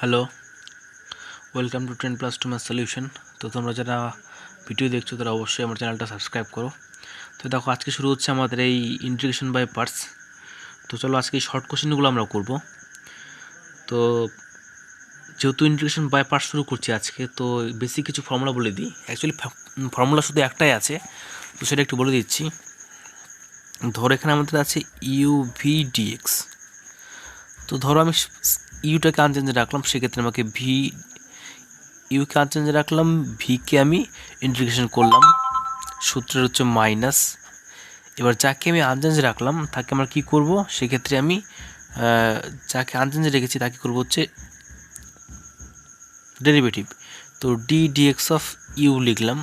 Hello, welcome to 10+2 math solution. তো তোমরা যারা ভিডিও দেখছো তারা অবশ্যই আমার চ্যানেলটা সাবস্ক্রাইব করো। তো দেখো, আজকে শুরু হচ্ছে আমাদের এই ইন্টিগ্রেশন বাই পার্টস। তো চলো আজকে এই শর্ট কোশ্চেনগুলো আমরা করব। তো যেহেতু ইন্টিগ্রেশন বাই পার্টস শুরু করছি আজকে, তো বেসিক কিছু ফর্মুলা বলে দিই। অ্যাকচুয়ালি ফর্মুলা শুধু একটাই আছে, তো সেটা একটু বলে দিচ্ছি। ধরো এখানে আমাদের আছে ইউভি ডিএক্স। তো ধরো আমি ইউটাকে আনচেঞ্জে রাখলাম, সেক্ষেত্রে আমাকে ইউকে আনচেঞ্জে রাখলাম, ভিকে আমি ইন্টিগ্রেশন করলাম, সূত্রের হচ্ছে মাইনাস। এবার যাকে আমি আনচেঞ্জে রাখলাম তাকে আমরা কী করব, সেক্ষেত্রে আমি যাকে আনচেঞ্জে রেখেছি তাকে করব হচ্ছে ডেরিভেটিভ। তো ডিএক্স অফ ইউ লিখলাম।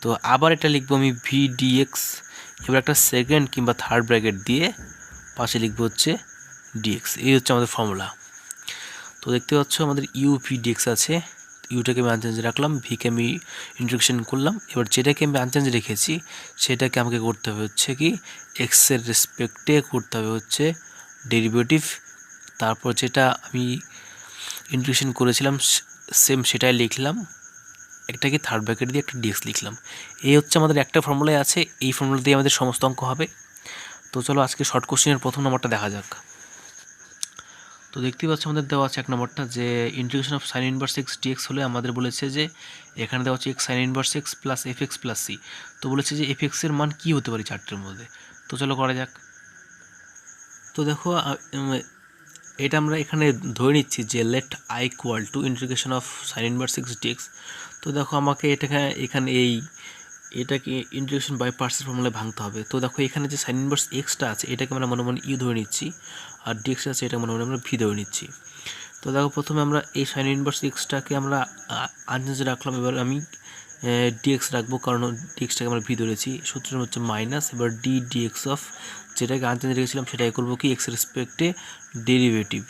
তো আবার এটা লিখবো আমি ভি ডিএক্স। এবার একটা সেকেন্ড কিংবা থার্ড ব্র্যাকেট দিয়ে পাশে লিখবো হচ্ছে ডিএক্স। এই হচ্ছে আমাদের ফর্মুলা। তো দেখতে পাচ্ছ আমাদের ইউ ভি ডিএক্স আছে। ইউটাকে আমি আনচেঞ্জে রাখলাম, ভিকে আমি ইন্ট্রোডাকশন করলাম। এবার যেটাকে আমি আনচেঞ্জে রেখেছি সেটাকে আমাকে করতে হবে হচ্ছে কি এক্সের রেসপেক্টে করতে হবে হচ্ছে ডেরিভেটিভ। তারপর যেটা আমি ইন্ট্রোডাকশন করেছিলাম সেম সেটাই লিখলাম, একটাকে থার্ড ব্র্যাকেট দিয়ে একটা ডিএক্স লিখলাম। এই হচ্ছে আমাদের একটা ফর্মুলাই আছে, এই ফর্মুলা দিয়ে আমাদের সমস্ত অঙ্ক হবে। তো চলো আজকে শর্ট কোশ্চেনের প্রথম নম্বরটা দেখা যাক। তো দেখতেই পাচ্ছ আমাদের দেওয়া আছে এক নম্বরটা, যে integration of sine inverse x dx হলে আমাদের বলেছে যে এখানে দেওয়া আছে x sine inverse x plus f x plus C. তো বলেছে যে এফ এক্সের মান কী হতে পারে চারটের মধ্যে। তো চলো করা যাক। তো দেখো এটা আমরা এখানে ধরে নিচ্ছি যে let I equal to integration of sine inverse x dx. তো দেখো আমাকে এখানে এটাকে ইন্টিগ্রেশন বাই পার্টসের ফর্মুলায় ভাঙতে হবে। তো দেখো এখানে যে সাইন ইনভার্স এক্সটা আছে এটাকে আমরা মনে মনে ইউ ধরে নিচ্ছি, আর ডিএক্স আছে এটা মনে মনে আমরা ভি ধরে নিচ্ছি। তো দেখো প্রথমে আমরা এই সাইন ইনভার্স এক্সটাকে আমরা আনচেঞ্জে রাখলাম। এবার আমি ডিএক্স রাখবো, কারণ ডিএক্সটাকে আমরা ভি ধরেছি। সূত্রের হচ্ছে মাইনাস। এবার ডিএক্স অফ যেটাকে আনচেঞ্জে রেখেছিলাম সেটাই করবো কি এক্স রেসপেক্টে ডেরিভেটিভ।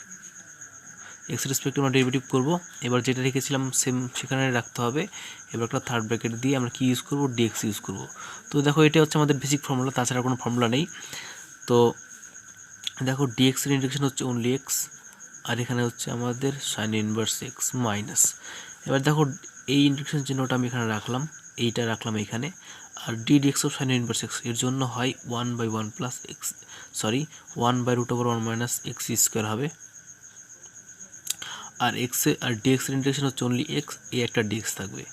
এক্স রেসপেক্টে আমরা ডেরিভেটিভ করবো। এবার যেটা রেখেছিলাম সেম সেখানে রাখতে হবে। এবার একটা থার্ড ব্র্যাকেট দিয়ে আমরা কি ইউজ করবো, ডিএক্স ইউজ করবো। তো দেখো এটা হচ্ছে আমাদের বেসিক ফর্মুলা, তাছাড়া কোনো ফর্মুলা নেই। তো দেখো ডিএক্সের ইন্টিগ্রেশন হচ্ছে অনলি এক্স, আর এখানে হচ্ছে আমাদের সাইন ইনভার্স এক্স মাইনাস। এবার দেখো এই ইন্টিগ্রেশন চিহ্নটা আমি এখানে রাখলাম, এইটা রাখলাম এখানে। আর D X of sine inverse X এর জন্য হয় 1/1 plus X, sorry 1/√1 minus x square হবে। আর আর ডিএক্সের ইন্টিগ্রেশন হচ্ছে অনলি এক্স, এই একটা ডিএক্স থাকবে।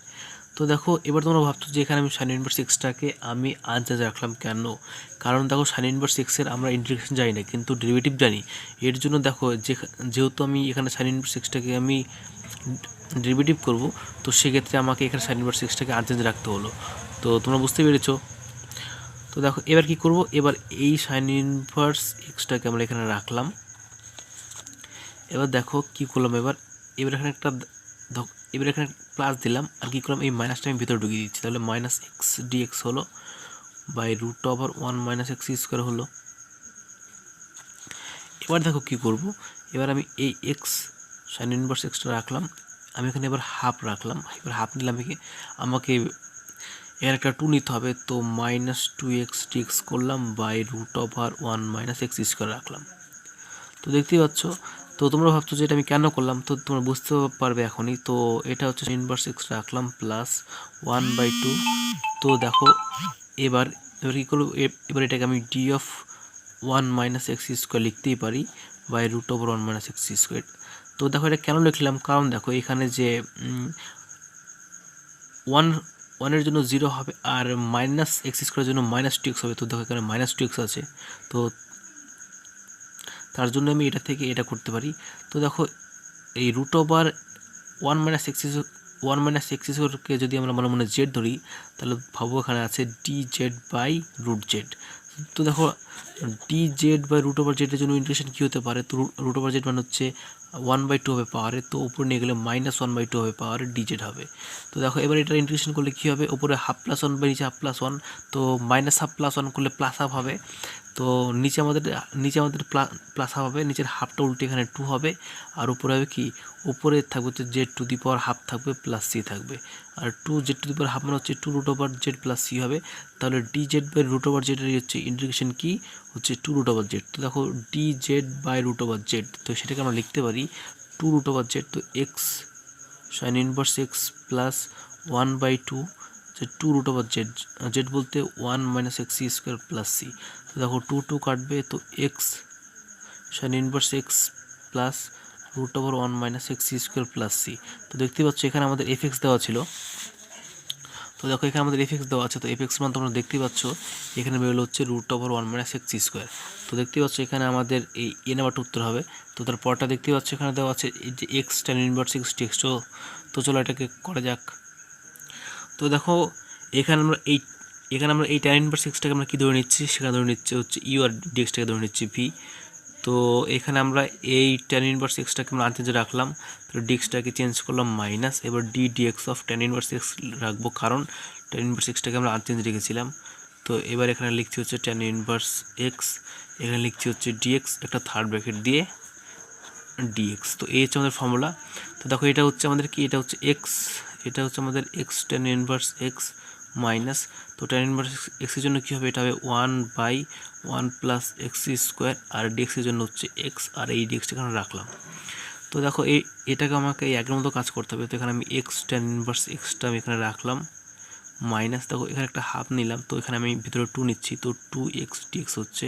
তো দেখো এবার তোমরা ভাবছো যে এখানে আমি সাইন ইনভার্স এক্সটাকে আমি আনচেঞ্জে রাখলাম কেন? কারণ দেখো সাইন ইনভার্স এক্সের আমরা ইন্টিগ্রেশন জানি না, কিন্তু ডেরিভেটিভ জানি। এর জন্য দেখো যেহেতু আমি এখানে সাইন ইনভার্স এক্সটাকে আমি ডেরিভেটিভ করব, তো সেক্ষেত্রে আমাকে এখানে সাইন ইনভার্স এক্সটাকে আনচেঞ্জে রাখতে হলো। তো তোমরা বুঝতে পেরেছো। তো দেখো এবার কি করব, এবার এই সাইন ইনভার্স এক্সটাকে আমরা এখানে রাখলাম। এবার দেখো কি করলাম, এবার এখানে প্লাস দিলাম, আর কি করলাম এই মাইনাসটা আমি ভিতরে ঢুকিয়ে দিচ্ছি। তাহলে মাইনাস এক্স ডিএক্স হলো √1 মাইনাস এক্স স্কোয়ার হলো। এবার দেখো কি করব, এবার আমি এই এক্স সাইন ইনভার্স এক্সটা রাখলাম, আমি এখানে এবার হাফ রাখলাম। এবার হাফ নিলাম, আমাকে এর একটা 2 নিতে হবে। তো -2x ডিএক্স করলাম √1 মাইনাস এক্স স্কোয়ার রাখলাম। তো দেখতেই পাচ্ছ। তো তোমরা ভাবছো যে এটা আমি কেন করলাম, তো তোমরা বুঝতে পারবে এখনই। তো এটা হচ্ছে ইনভার্স এক্স রাখলাম প্লাস 1/2। তো দেখো এবার কী করবো, এবার এটাকে আমি d(1 মাইনাস এক্স স্কোয়ার লিখতেই পারি √1 মাইনাস এক্স স্কোয়ার। তো দেখো এটা কেন লিখলাম, কারণ দেখো এখানে যে 1 এর জন্য 0 হবে, আর মাইনাস এক্স স্কোয়ারের জন্য -2x হবে। তো দেখো এখানে -2x আছে, তো তার জন্য আমি এটা থেকে এটা করতে পারি। তো দেখো এই √1 মাইনাস এক্স স্কোয়ারকে যদি আমরা মনে মনে জেড ধরি, তাহলে ভাবো এখানে আছে dz/√z। তো দেখো dz/√z এর জন্য ইন্টিগ্রেশন কী হতে পারে, তো √z মানে হচ্ছে 1/2 হবে পাওয়ারে, তো উপরে নিয়ে গেলে -1/2 হবে পাওয়ারে ডিজেড হবে। তো দেখো এবার এটা ইন্টিগ্রেশন করলে কী হবে, উপরে হাফ প্লাস 1 বাই নিচে হাফ প্লাস 1, তো -1/2 প্লাস 1 করলে প্লাস হাফ হবে। তো নিচে আমাদের প্লাস হাফ হবে, নিচের হাফটা উল্টে এখানে 2 হবে, আর উপরে হবে কি, উপরে থাকবে হচ্ছে z⁴ থাকবে প্লাস c থাকবে। আর 2z⁴ মানে হচ্ছে 2√z প্লাস c হবে। তাহলে dz/√z এর হচ্ছে ইন্টিগ্রেশন কি হচ্ছে 2√z। তো দেখো dz/√z, তো সেটাকে আমরা লিখতে পারি টু রুট ওভার জেড, তো x sine inverse x plus 1/2 যে two root over z, z বলতে 1 minus x c square plus C. তো দেখো টু টু কাটবে, তো x sine inverse x plus root over 1 minus x c square plus C. তো দেখতে পাচ্ছ এখানে আমাদের এফএক্স দেওয়া ছিল, তো দেখো এখানে আমাদের এফএক্স দেওয়া আছে, তো এফএক্স মান তোমরা দেখতে পাচ্ছ এখানে বেরোলো হচ্ছে root over 1 minus x square. তো দেখতে পাচ্ছ এখানে আমাদের এই এ নাম্বারটা উত্তর হবে। তো তার পরটা দেখতে পাচ্ছ এখানে দেওয়া আছে এই যে এক্স ট্যান ইনভার্স এক্স টেক্স। তো চলো এটাকে করা যাক। তো দেখো এখানে আমরা এই ট্যান ইনভার্স এক্সটাকে আমরা কী ধরে নিচ্ছি, সেখানে ধরে নিচ্ছে হচ্ছে ইউ আর ডিএক্সটাকে ধরে নিচ্ছি ভি। তো এখানে আমরা এই ট্যান ইনভার্স এক্সটাকে আমরা আনচেঞ্জে রাখলাম, তো ডিএক্সটাকে চেঞ্জ করলাম মাইনাস, এবার d dx of tan inverse x রাখবো, কারণ ট্যান ইনভার্স এক্সটাকে আমরা আনচেঞ্জ রেখেছিলাম। তো এবার এখানে লিখছি হচ্ছে ট্যান ইনভার্স এক্স, এখানে লিখছি হচ্ছে ডিএক্স একটা থার্ড ব্র্যাকেট দিয়ে ডিএক্স। তো এই হচ্ছে আমাদের ফর্মুলা। তো দেখো এটা হচ্ছে আমাদের কি, এটা হচ্ছে এক্স, এটা হচ্ছে আমাদের X tan inverse x minus, তো ট্যান ইনভার্স এক্সের জন্য কী হবে, এটা হবে 1/1 প্লাস এক্স স্কোয়ার, আর ডিএক্সের জন্য হচ্ছে এক্স, আর এই ডিএক্সটা এখানে রাখলাম। তো দেখো এটাকে আমাকে এই আগের মতো কাজ করতে হবে। তো এখানে আমি এক্স ট্যান ইনভার্স এক্সটা আমি এখানে রাখলাম মাইনাস, দেখো এখানে একটা হাফ নিলাম, তো এখানে আমি ভিতরে 2 নিচ্ছি, তো 2x dx হচ্ছে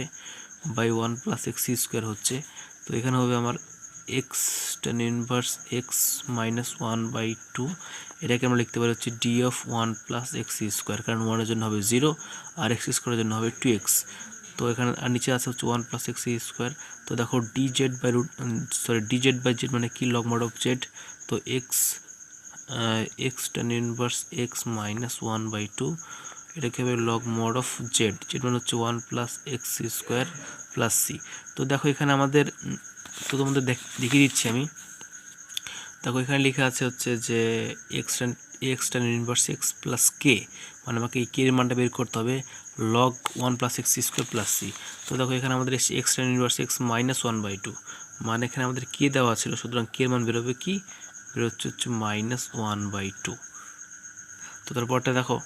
বাই 1 প্লাস এক্স স্কোয়ার হচ্ছে। তো এখানে হবে আমার x tan inverse x minus 1/2, এটাকে আমরা লিখতে পারি হচ্ছে D of 1 plus x square, কারণ 1-এর জন্য হবে 0 আর এক্স স্কোয়ারের জন্য হবে 2x। তো এখানে আর নিচে আছে হচ্ছে 1 প্লাস এক্স স্কোয়ার। তো দেখো ডিজেড বাই জেড মানে কি, লগ মড অফ জেড। তো x tan inverse x minus 1/2, এটাকে হবে log mod of z, z মানে হচ্ছে 1 plus x square plus C. তো দেখো এখানে আমাদের, তো তোমাদের দেখিয়ে দিচ্ছি আমি। দেখো এখানে লেখা আছে হচ্ছে যে x tan inverse x plus K, মানে আমাকে এই কে এর মানটা বের করতে হবে log 1 plus x square plus C. তো দেখো এখানে আমাদের X tan inverse x minus 1/2, মানে এখানে আমাদের কে দেওয়া ছিল, সুতরাং কে এর মান বেরোবে কি, বেরোচ্ছে হচ্ছে -1/2। তো তারপরটা দেখো,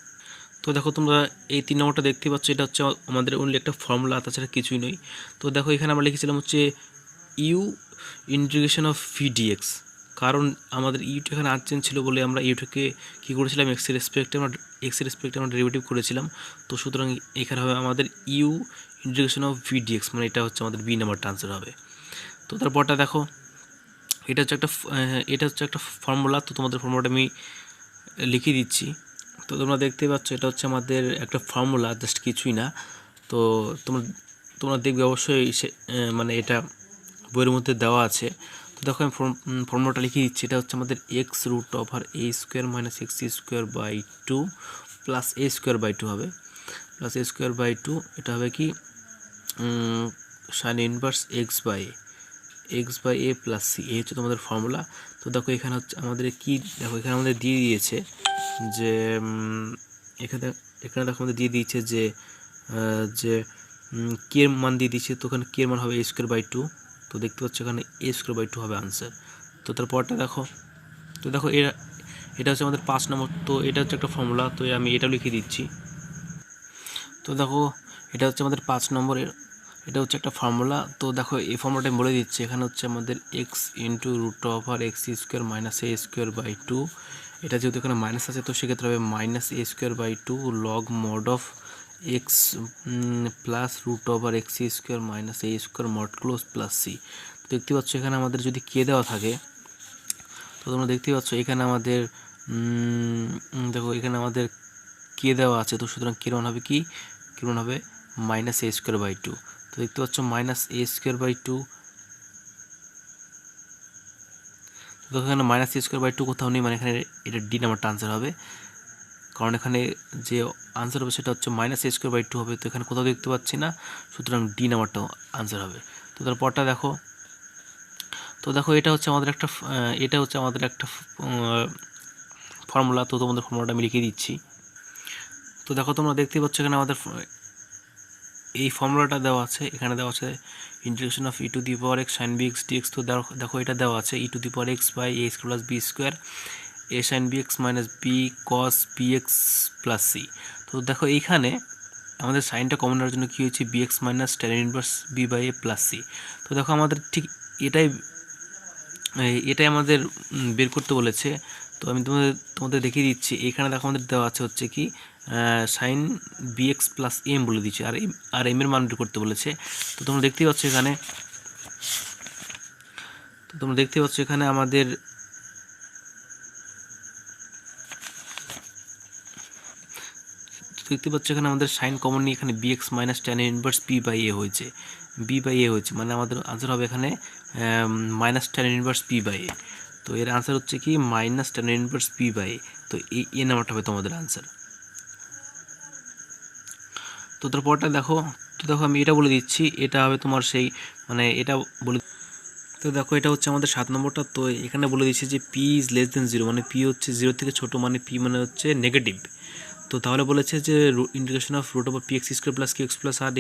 তো দেখো তোমরা এই 3 নম্বরটা দেখতে পাচ্ছ, এটা হচ্ছে আমাদের অনলি একটা ফর্মুলা, তাছাড়া কিছুই নয়। তো দেখো এখানে আমরা লিখেছিলাম হচ্ছে u integration of v dx, কারণ আমাদের ইউটা এখানে আনচেঞ্জ ছিল বলে আমরা ইউটাকে কী করেছিলাম, এক্সের রেসপেক্টে আমরা ডেরিভেটিভ করেছিলাম। তো সুতরাং এখানে হবে আমাদের u integration of v dx, মানে এটা হচ্ছে আমাদের বি নাম্বারটা আনসার হবে। তো তারপরটা দেখো, এটা হচ্ছে একটা ফর্মুলা। তো তোমাদের ফর্মুলাটা আমি লিখে দিচ্ছি। তো তোমরা দেখতে পাচ্ছ এটা হচ্ছে আমাদের একটা ফর্মুলা, জাস্ট কিছুই না। তো তোমরা দেখবে অবশ্যই মানে এটা বইয়ের মধ্যে দেওয়া আছে। তো দেখো আমি ফর্মুলাটা লিখে দিচ্ছি। এটা হচ্ছে আমাদের x root over a square minus x square by 2 plus a square by 2 হবে, প্লাস এ স্কোয়ার বাই 2, এটা হবে কি sine inverse x by a plus c, এই হচ্ছে তোমাদের ফর্মুলা। তো দেখো এখানে হচ্ছে আমাদের কি, দেখো এখানে আমাদের দিয়ে দিয়েছে যে এখানে দেখো আমাদের দিয়ে দিয়েছে যে কে এর মান দিয়ে দিয়েছে। তো ওখানে কে এর মান হবে এ স্কোয়ার বাই 2। তো দেখতে পাচ্ছ এখানে এ স্কোয়ার বাই 2 হবে আনসার। তো তারপরটা দেখো, তো দেখো এটা হচ্ছে আমাদের 5 নম্বর। তো এটা হচ্ছে একটা ফর্মুলা, তো আমি এটা লিখে দিচ্ছি। তো দেখো এটা হচ্ছে আমাদের 5 নম্বরের, এটা হচ্ছে একটা ফর্মুলা। তো দেখো এই ফর্মুলাটা আমি বলে দিচ্ছি। এখানে হচ্ছে আমাদের x into root over x square minus a square by 2, এটা যেহেতু এখানে মাইনাস আছে তো সেক্ষেত্রে হবে minus a square by 2 log mod of x plus root over x square minus a square mod close plus c. দেখতে পাচ্ছ এখানে আমাদের যদি কে দেওয়া থাকে, তো তোমরা দেখতে পাচ্ছ এখানে আমাদের দেখো এখানে আমাদের কে দেওয়া আছে। তো সুতরাং কে মান হবে কি, কে মান হবে মাইনাস এ স্কোয়ার বাই 2। তো দেখতে পাচ্ছ মাইনাস এ স্কোয়ার বাই 2, তো এখানে মাইনাস এ স্কোয়ার বাই 2 কোথাও নেই, মানে এখানে এটা ডি নাম্বারটা আনসার হবে, কারণ এখানে যে আনসার হবে সেটা হচ্ছে মাইনাস এ স্কোয়ার বাই 2 হবে। তো এখানে কোথাও দেখতে পাচ্ছি না, সুতরাং ডি নাম্বারটাও আনসার হবে। তো তারপরটা দেখো, তো দেখো এটা হচ্ছে আমাদের একটা ফর্মুলা। তো তোমাদের ফর্মুলাটা আমি লিখে দিচ্ছি। তো দেখো তোমরা দেখতে পাচ্ছ এখানে আমাদের এই ফর্মুলাটা দেওয়া আছে। এখানে দেওয়া আছে integration of E to the power X sine B X dx. তো দেখো এটা দেওয়া আছে E to the power X by A square plus B square A sine B x minus B cos B X plus C. তো দেখো এইখানে আমাদের সাইনটা common নেওয়ার জন্য কী হয়েছে, b x minus tan inverse b by a plus C. তো দেখো আমাদের ঠিক এটাই এটাই আমাদের বের করতে বলেছে। তো আমি তোমাদের দেখিয়ে দিচ্ছি। এখানে দেখো আমাদের দেওয়া আছে হচ্ছে কি সাইন bx প্লাস এম বলে দিচ্ছে, আর এম এর মান বের করতে বলেছে। তো তোমরা দেখতেই পাচ্ছ এখানে আমাদের সাইন কমন নিয়ে এখানে bx minus tan inverse P by A হয়েছে, মানে আমাদের আনসার হবে এখানে minus tan inverse P by A. তো এর আনসার হচ্ছে কি minus tan inverse P by A. তো এই এ নাম্বারটা হবে তোমাদের আনসার। তো তারপরটা দেখো, আমি এটা বলে দিচ্ছি, এটা হবে তোমার সেই মানে এটা বলে। তো দেখো এটা হচ্ছে আমাদের 7 নম্বরটা। তো এখানে বলে দিচ্ছে যে পি ইজ লেস দেন 0, মানে পি হচ্ছে 0 থেকে ছোট, মানে পি মানে হচ্ছে নেগেটিভ। তো তাহলে বলেছে যে integration of root over p x square plus Q x plus R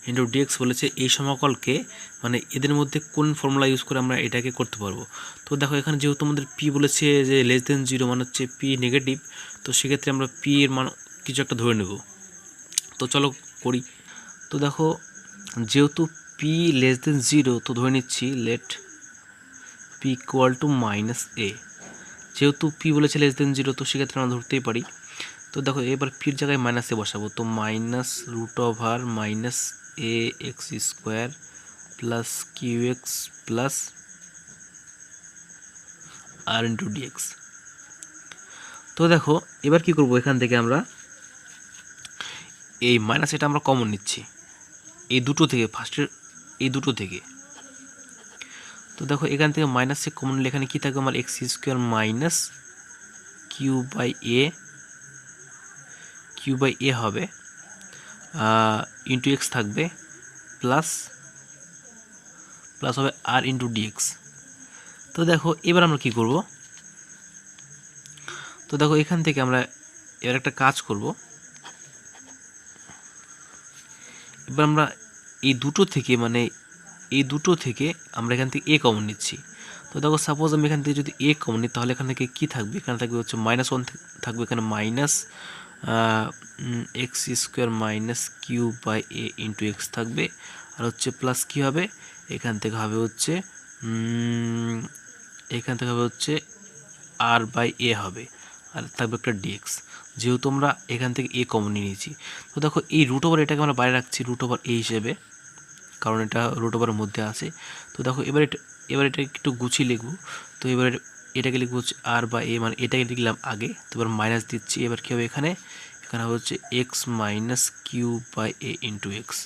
into dx বলেছে এই সমকলকে, মানে এদের মধ্যে কোন ফর্মুলা ইউজ করে আমরা এটাকে করতে পারবো। তো দেখো এখানে যেহেতু আমাদের পি বলেছে যে লেস দেন 0 মানে হচ্ছে পি নেগেটিভ, তো সেক্ষেত্রে আমরা পি এর মান কিছু একটা ধরে নেব। তো চলো করি। তো দেখো যেহেতু পি লেস দেন 0, তো ধরে নিচ্ছি let P equal to minus A. যেহেতু পি বলেছে লেস দেন 0, তো সেক্ষেত্রে আমরা ধরতেই পারি। তো দেখো এবার পির জায়গায় মাইনাস এ বসাবো, তো minus root over minus A X square plus Q x plus R into D X. তো দেখো এবার কি করব, এখান থেকে আমরা এই মাইনাস এটা আমরা কমন নিচ্ছি এই দুটো থেকে, ফার্স্টের এই দুটো থেকে। তো দেখো এখান থেকে মাইনাস এ কমন নিলে এখানে কী থাকবে আমার X square minus Q by A হবে, ইন্টু এক্স থাকবে প্লাস হবে আর ইন্টু ডিএক্স। তো দেখো এবার আমরা কি করব, তো দেখো এখান থেকে আমরা এবার একটা কাজ করব। এবার আমরা এই দুটো থেকে, মানে এই দুটো থেকে আমরা এখান থেকে এ কমন নিচ্ছি। তো দেখো সাপোজ আমি এখান থেকে যদি এ কমন নিই, তাহলে এখান থেকে কী থাকবে, এখানে থাকবে হচ্ছে -1 থাকবে, এখানে minus x square minus Q by a into x থাকবে, আর হচ্ছে প্লাস কী হবে, এখান থেকে হবে হচ্ছে আর বাই এ হবে, আর থাকবে একটা ডিএক্স, যেহেতু আমরা এখান থেকে এ কমন নিয়ে নিয়েছি। তো দেখো এই রুট ওভার এটাকে আমরা বাইরে রাখছি রুট ওভার এ হিসেবে, কারণ এটা রুট ওভারের মধ্যে আছে। তো দেখো এবার এটা একটু গুছিয়ে লিখবো। তো এবার এটাকে লিখবো হচ্ছে আর বা এ, মানে এটাকে লিখলাম আগে, তো এবার মাইনাস দিচ্ছি। এবার কী হবে, এখানে হচ্ছে x minus Q by a into x,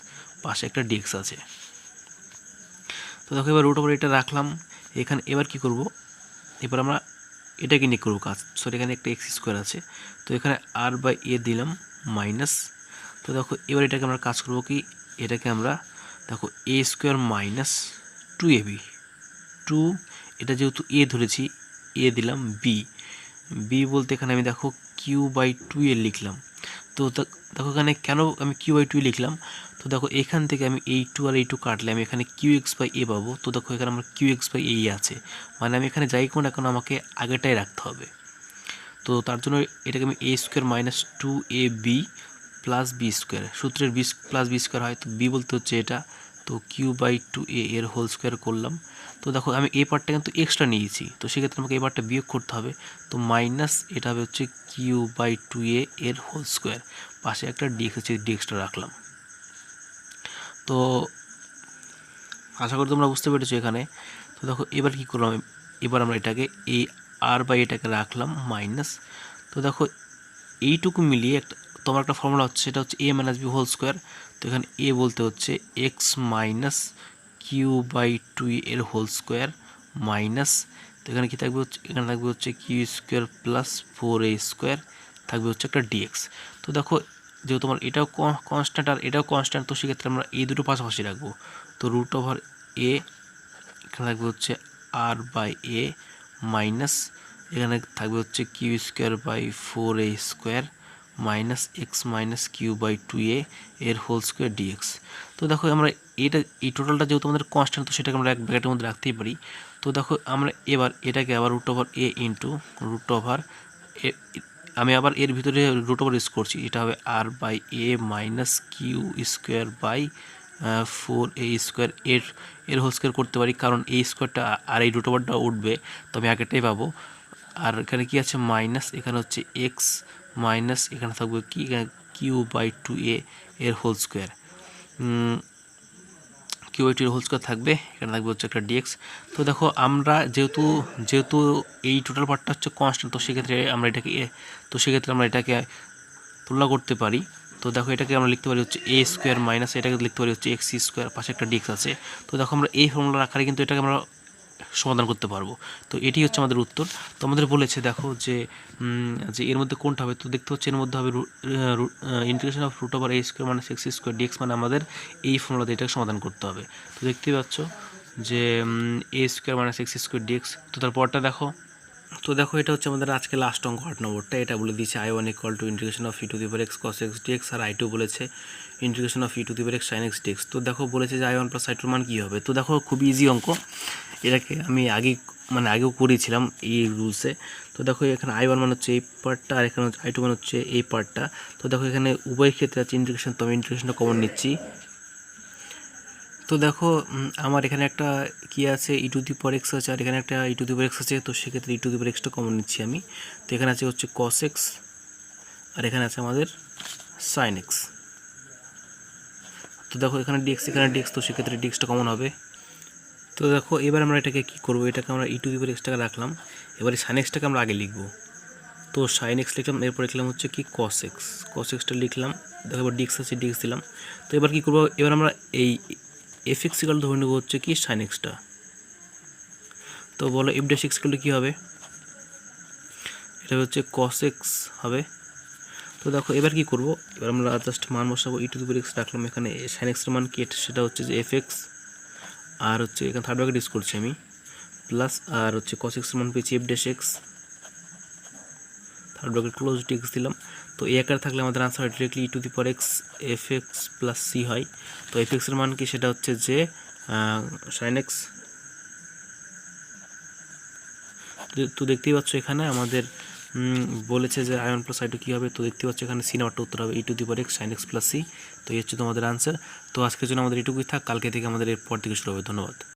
পাশে একটা ডিএক্স আছে। তো দেখো এবার রুট ওভার এটা রাখলাম এখানে। এবার কি করব, এবার আমরা এটাকে নিয়ে করবো কাজ। সরি, এখানে একটা এক্স স্কোয়ার আছে, তো এখানে আর বাই এ দিলাম মাইনাস। তো দেখো এবার এটাকে আমরা কাজ করবো কি, এটাকে আমরা দেখো এ স্কোয়ার মাইনাস 2ab, এটা যেহেতু এ ধরেছি, এ দিলাম বি বলতে এখানে আমি দেখো কিউ বাই 2a লিখলাম। তো দেখো এখানে কেন আমি কিউ বাই 2 লিখলাম, তো দেখো এখান থেকে আমি এই 2 আর এই 2 কাটলে আমি এখানে কিউ এক্স বাই এ পাবো। তো দেখো এখানে আমার কিউ এক্স বাই এ আছে, মানে আমি এখানে যাই কোন এখন আমাকে আগেটাই রাখতে হবে। তো তার জন্য এটাকে আমি A square minus 2ab plus B square, সূত্রের বি প্লাস বি স্কোয়ার হয়, তো বি বলতে হচ্ছে এটা, তো কিউ বাই 2a এর হোল স্কোয়ার করলাম। তো দেখো আমি এই পার্টটা কিন্তু এক্সট্রা নিয়েছি, তো সেক্ষেত্রে আমাকে এই পার্টটা বিয়োগ করতে হবে। তো মাইনাস এটা হবে হচ্ছে কিউ বাই 2a এর হোল স্কোয়ার, পাশে একটা ডিএক্স আছে, ডিএক্সটা রাখলাম। তো আশা করি তোমরা বুঝতে পেরেছো এখানে। তো দেখো এবার কী করলাম, এবার আমরা এটাকে এই আর বাই এটাকে রাখলাম মাইনাস। তো দেখো এইটুকু মিলিয়ে তোমার একটা ফর্মুলা হচ্ছে, সেটা হচ্ছে এ মাইনাস বি হোল স্কোয়ার। তো এখানে এ বলতে হচ্ছে এক্স মাইনাস কিউ বাই 2 এর হোল স্কোয়ার মাইনাস, তো এখানে কী থাকবে হচ্ছে, এখানে থাকবে হচ্ছে q square plus 4a square, থাকবে হচ্ছে একটা ডিএক্স। তো দেখো যেহেতু তোমার এটাও কনস্ট্যান্ট আর এটাও কনস্ট্যান্ট, তো সেক্ষেত্রে আমরা এই দুটো পাশাপাশি রাখবো। তো রুট ওভার এ এখানে থাকবে হচ্ছে আর বাই এ মাইনাস, এখানে থাকবে হচ্ছে q square by 4a square minus x minus Q by 2a এর হোল স্কোয়ার ডিএক্স। তো দেখো আমরা এই টোটালটা যেহেতু আমাদের কনস্ট্যান্ট, তো সেটাকে আমরা এক ব্র্যাকেটের মধ্যে রাখতেই পারি। তো দেখো আমরা এবার এটাকে আবার রুট ওভার এ ইন্টু রুট ওভার এ, আমি আবার এর ভিতরে রুট ওভার ইউজ করছি, এটা হবে R by A minus Q square by 4a² এর হোল স্কোয়ার করতে পারি, কারণ এই স্কোয়ারটা আর এই রুট ওভারটা উঠবে, তো আমি আগেরটাই পাবো। আর এখানে কি আছে মাইনাস, এখানে হচ্ছে এক্স মাইনাস, এখানে থাকবে কি q/2a এর হোল স্কোয়ার, q/2 এর হোল স্কোয়ার থাকবে, এখানে থাকবে হচ্ছে একটা ডিএক্স। তো দেখো আমরা যেহেতু এই টোটাল পার্টটা হচ্ছে কনস্ট্যান্ট, তো সেক্ষেত্রে আমরা এটাকে তুলনা করতে পারি। তো দেখো এটাকে আমরা লিখতে পারি হচ্ছে a² মাইনাস, এটাকে লিখতে পারি হচ্ছে x², পাশে একটা ডিএক্স আছে। তো দেখো আমরা এই ফর্মুলা আকারে কিন্তু এটাকে আমরা সমাধান করতে পারবো। তো এটি হচ্ছে আমাদের উত্তর। তো আমাদের বলেছে দেখো যে এর মধ্যে কোনটা হবে, তো দেখতে হচ্ছে এর মধ্যে হবে integration of √a² minus x² dx, মানে আমাদের এই ফর্মুলাতে এটাকে সমাধান করতে হবে। তো দেখতেই পাচ্ছ যে a² মাইনাস x² ডিএক্স। তো তারপরটা দেখো, তো দেখো এটা হচ্ছে আমাদের আজকে লাস্ট অঙ্ক 8 নম্বরটা। এটা বলে দিয়েছে I1 = integration of e⁴x cos x dx, আর I2 বলেছে integration of e⁴x sin x dx। তো দেখো বলেছে যে I1 + I2 মান কী হবে। তো দেখো খুব ইজি অঙ্ক, এটাকে আমি আগেও করেছিলাম এই রুলসে। তো দেখো এখানে I1 মান হচ্ছে এই পার্টটা, আর এখানে I2 মান হচ্ছে এই পার্টটা। তো দেখো এখানে উভয় ক্ষেত্রে আছে ইন্টিগ্রেশন, তো আমি ইন্টিগ্রেশনটা কমন নিচ্ছি। তো দেখো আমার এখানে একটা কি আছে e⁴x আছে, আর এখানে একটা e⁴x আছে, তো সেক্ষেত্রে e⁴xটা কমন নিচ্ছি আমি। তো এখানে আছে হচ্ছে cos x, আর এখানে আছে আমাদের sin x। তো দেখো এখানে dx, তো সেক্ষেত্রে dxটা কমন হবে। তো দেখো এবার আমরা এটাকে কি করব, এটাকে আমরা e⁴xটাকে রাখলাম, এবারে sin xটাকে আমরা আগে লিখব। তো sin x লিখলাম, এরপর লিখলাম হচ্ছে কি cos xটা লিখলাম। দেখো এবার dx আছে, dx দিলাম। তো এবার কি করব, এবার আমরা এই fx ধরে নেব হচ্ছে কি sin xটা। তো বলো f'(x) কী হবে, এটা হচ্ছে cos x হবে। তো দেখো এবার কি করব, এবার আমরা জাস্ট মান বসাবো, e⁴x রাখলাম, এখানে sin x এর মান কি, সেটা হচ্ছে যে fx, আর হচ্ছে এখানে থার্ড ব্র্যাকেট ইউজ করছি আমি, প্লাস আর হচ্ছে cos x এর মান পেয়েছি f'(x), third bracket close, dx দিলাম। তো এই আকারে থাকলে আমাদের answer directly e⁴x fx + c হয়। তো fx এর মান কি, সেটা হচ্ছে যে sin x। তো দেখতেই পাচ্ছ এখানে আমাদের বলেছে যে I1 + I2 কী হবে। তো দেখতে পাচ্ছ এখানে সি নাম্বারটা উত্তর হবে e⁴x sin x + c। তো এই হচ্ছে তোমাদের আনসার। তো আজকের জন্য আমাদের এটুকুই থাক, কালকে থেকে আমাদের এরপর থেকে শুরু হবে। ধন্যবাদ।